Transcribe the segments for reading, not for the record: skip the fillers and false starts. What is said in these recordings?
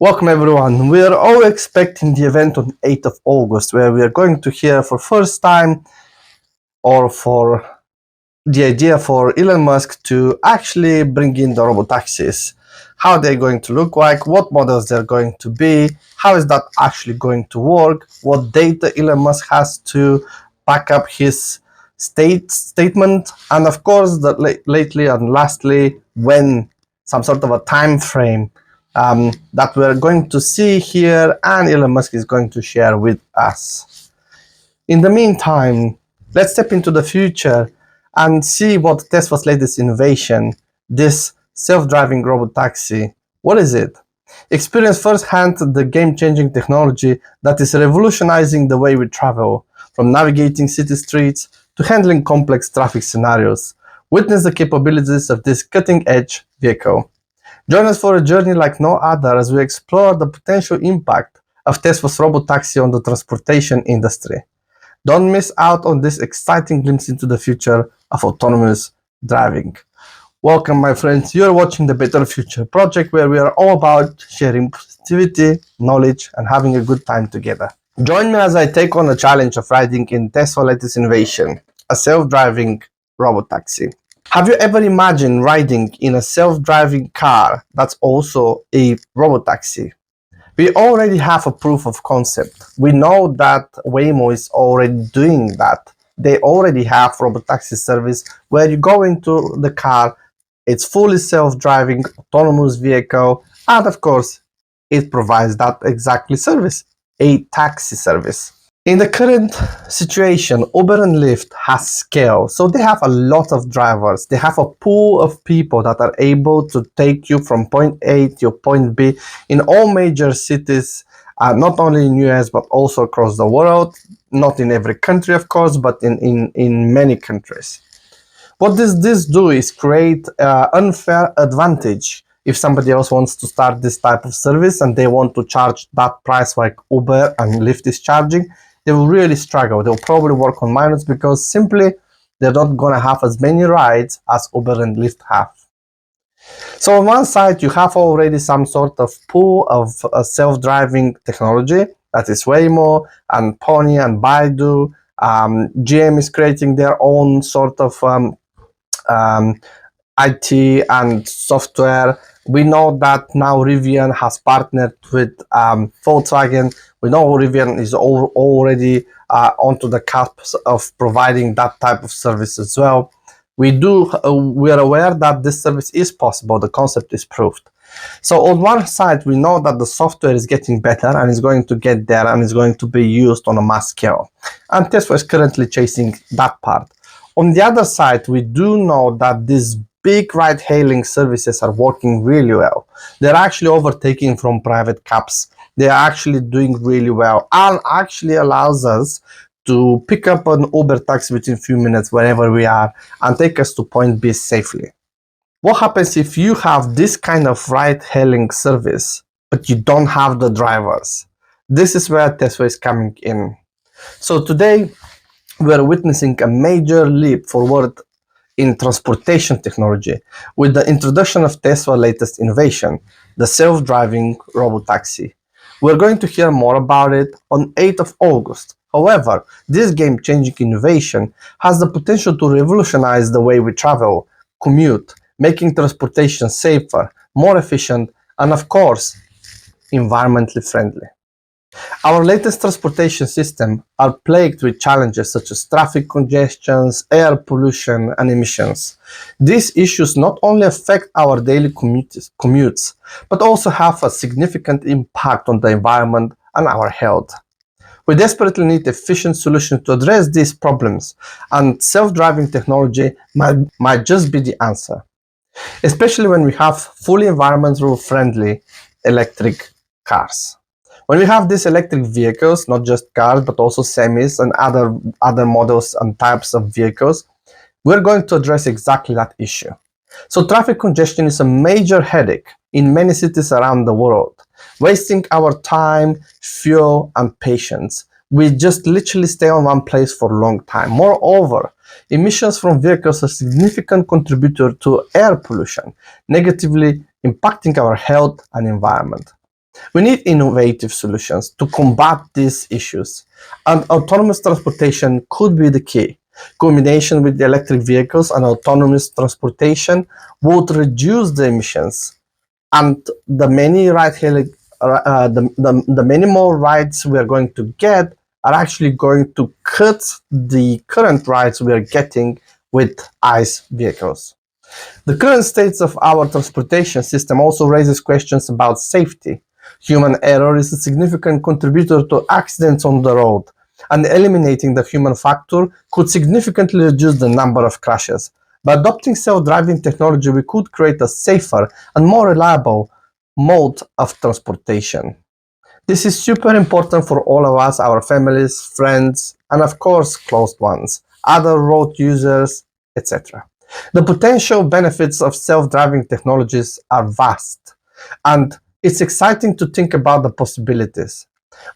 Welcome everyone. We are all expecting the event on 8th of August where we are going to hear for first time or for the idea for Elon Musk to actually bring in the robotaxis. How they're going to look like, what models they're going to be, how is that actually going to work, what data Elon Musk has to back up his statement, and of course that lately and lastly when some sort of a time frame that we're going to see here and Elon Musk is going to share with us. In the meantime, let's step into the future and see what Tesla's latest innovation, this self-driving robotaxi, what is it? Experience firsthand the game-changing technology that is revolutionizing the way we travel, from navigating city streets to handling complex traffic scenarios. Witness the capabilities of this cutting-edge vehicle. Join us for a journey like no other as we explore the potential impact of Tesla's robotaxi on the transportation industry. Don't miss out on this exciting glimpse into the future of autonomous driving. Welcome, my friends. You're watching the Better Future Project, where we are all about sharing positivity, knowledge, and having a good time together. Join me as I take on the challenge of riding in Tesla's latest innovation, a self-driving robotaxi. Have you ever imagined riding in a self-driving car that's also a robotaxi? We already have a proof of concept. We know that Waymo is already doing that. They already have robotaxi service where you go into the car, it's fully self-driving, autonomous vehicle, and of course, it provides that exactly service, a taxi service. In the current situation, Uber and Lyft has scale, so they have a lot of drivers. They have a pool of people that are able to take you from point A to point B in all major cities, not only in US but also across the world. Not in every country, of course, but in many countries. What does this do is create an unfair advantage. If somebody else wants to start this type of service and they want to charge that price like Uber and Lyft is charging, they will really struggle. They'll probably work on minus because simply they're not going to have as many rides as Uber and Lyft have. So on one side, you have already some sort of pool of self-driving technology, that is Waymo and Pony and Baidu. GM is creating their own sort of IT and software. We know that now Rivian has partnered with Volkswagen. We know Rivian is already onto the cusp of providing that type of service as well. We are aware that this service is possible. The concept is proved. So on one side, we know that the software is getting better and is going to get there and is going to be used on a mass scale. And Tesla is currently chasing that part. On the other side, we do know that these big ride-hailing services are working really well. They're actually overtaking from private cabs. They're actually doing really well and actually allows us to pick up an Uber taxi within a few minutes wherever we are and take us to point B safely. What happens if you have this kind of ride-hailing service, but you don't have the drivers? This is where Tesla is coming in. So today, we are witnessing a major leap forward in transportation technology with the introduction of Tesla's latest innovation, the self-driving robotaxi. We're going to hear more about it on 8th of August. However, this game-changing innovation has the potential to revolutionize the way we travel, commute, making transportation safer, more efficient, and of course, environmentally friendly. Our latest transportation systems are plagued with challenges such as traffic congestions, air pollution, and emissions. These issues not only affect our daily commutes, but also have a significant impact on the environment and our health. We desperately need efficient solutions to address these problems, and self-driving technology might just be the answer, especially when we have fully environmentally friendly electric cars. When we have these electric vehicles, not just cars, but also semis and other models and types of vehicles, we're going to address exactly that issue. So traffic congestion is a major headache in many cities around the world, wasting our time, fuel, and patience. We just literally stay on one place for a long time. Moreover, emissions from vehicles are a significant contributor to air pollution, negatively impacting our health and environment. We need innovative solutions to combat these issues, and autonomous transportation could be the key. Combination with the electric vehicles and autonomous transportation would reduce the emissions, and the many the many more rides we are going to get are actually going to cut the current rides we are getting with ICE vehicles. The current state of our transportation system also raises questions about safety. Human error is a significant contributor to accidents on the road, and eliminating the human factor could significantly reduce the number of crashes. By adopting self-driving technology, we could create a safer and more reliable mode of transportation. This is super important for all of us, our families, friends, and of course, close ones, other road users, etc. The potential benefits of self-driving technologies are vast, and it's exciting to think about the possibilities.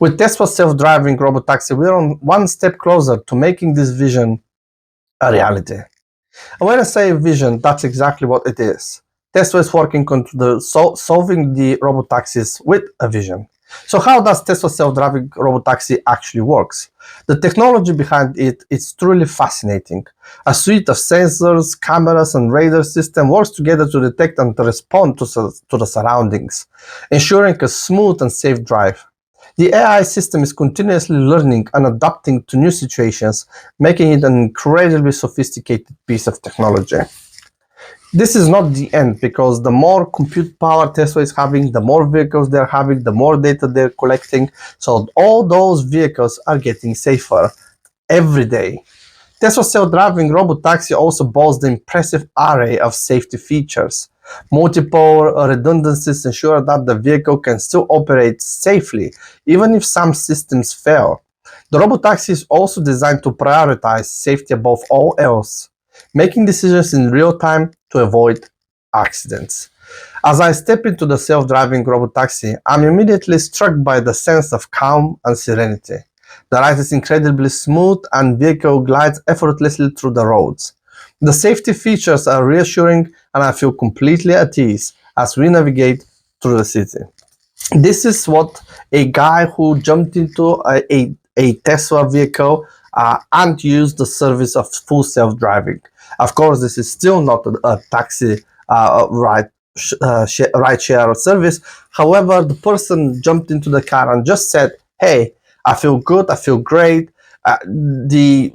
With Tesla's self-driving robotaxi, we're on one step closer to making this vision a reality. And when I say vision, that's exactly what it is. Tesla is working on solving the robotaxis with a vision. So how does Tesla self-driving robotaxi actually works? The technology behind it is truly fascinating. A suite of sensors, cameras, and radar system works together to detect and to respond to the surroundings, ensuring a smooth and safe drive. The AI system is continuously learning and adapting to new situations, making it an incredibly sophisticated piece of technology. This is not the end, because the more compute power Tesla is having, the more vehicles they're having, the more data they're collecting. So all those vehicles are getting safer every day. Tesla's self-driving robotaxi also boasts an impressive array of safety features. Multiple redundancies ensure that the vehicle can still operate safely, even if some systems fail. The robotaxi is also designed to prioritize safety above all else, making decisions in real time to avoid accidents. As I step into the self-driving robotaxi, I'm immediately struck by the sense of calm and serenity. The ride is incredibly smooth and vehicle glides effortlessly through the roads. The safety features are reassuring, and I feel completely at ease as we navigate through the city. This is what a guy who jumped into a Tesla vehicle and used the service of full self-driving. Of course, this is still not a taxi ride share service. However, the person jumped into the car and just said, "Hey, I feel good, I feel great." The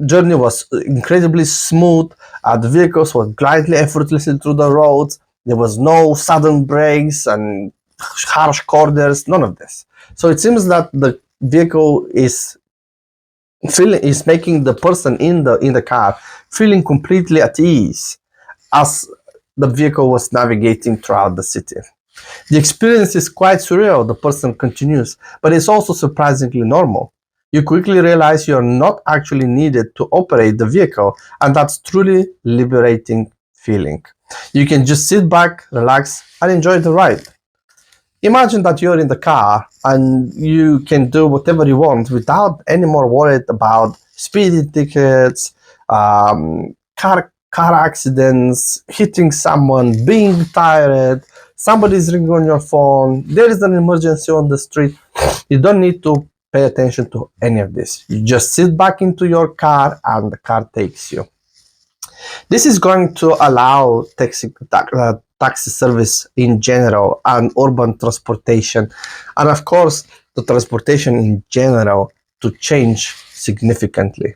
journey was incredibly smooth. The vehicles were gliding effortlessly through the roads. There was no sudden brakes and harsh corners, none of this. So it seems that the vehicle is making the person in the car feeling completely at ease as the vehicle was navigating throughout the city. The experience is quite surreal, the person continues, but it's also surprisingly normal. You quickly realize you're not actually needed to operate the vehicle, and that's truly liberating feeling. You can just sit back, relax, and enjoy the ride. Imagine that you're in the car and you can do whatever you want without any more worried about speeding tickets, car accidents, hitting someone, being tired, somebody's ringing on your phone, there is an emergency on the street. You don't need to pay attention to any of this. You just sit back into your car and the car takes you. This is going to allow taxi service in general and urban transportation, and of course the transportation in general, to change significantly.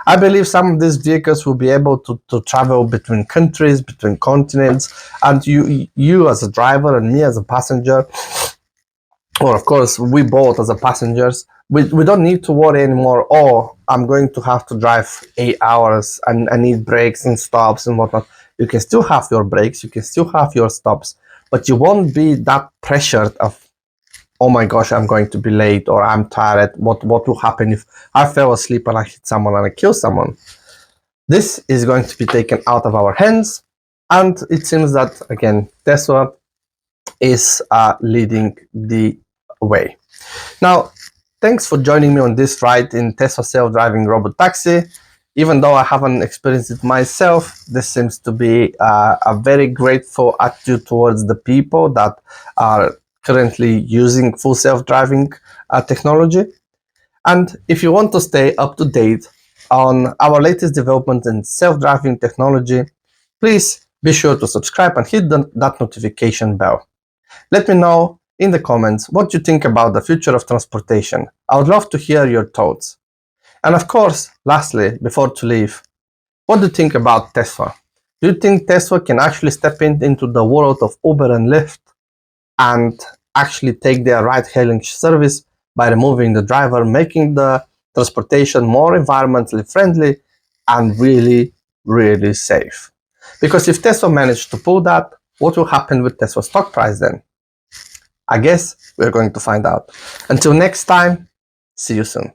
I believe some of these vehicles will be able to travel between countries, between continents, and you as a driver and me as a passenger, or of course we both as a passengers, we don't need to worry anymore. Oh, I'm going to have to drive 8 hours and I need breaks and stops and whatnot. You can still have your breaks, you can still have your stops, but you won't be that pressured of, oh my gosh, I'm going to be late, or I'm tired. What will happen if I fell asleep and I hit someone and I kill someone? This is going to be taken out of our hands, and it seems that again Tesla is leading the way. Now, thanks for joining me on this ride in Tesla self-driving robotaxi. Even though I haven't experienced it myself, this seems to be a very grateful attitude towards the people that are currently using full self-driving technology. And if you want to stay up to date on our latest development in self-driving technology, please be sure to subscribe and hit that notification bell. Let me know in the comments what you think about the future of transportation. I would love to hear your thoughts. And of course, lastly, before to leave, what do you think about Tesla? Do you think Tesla can actually step into the world of Uber and Lyft and actually take their ride-hailing service by removing the driver, making the transportation more environmentally friendly and really, really safe? Because if Tesla managed to pull that, what will happen with Tesla's stock price then? I guess we're going to find out. Until next time, see you soon.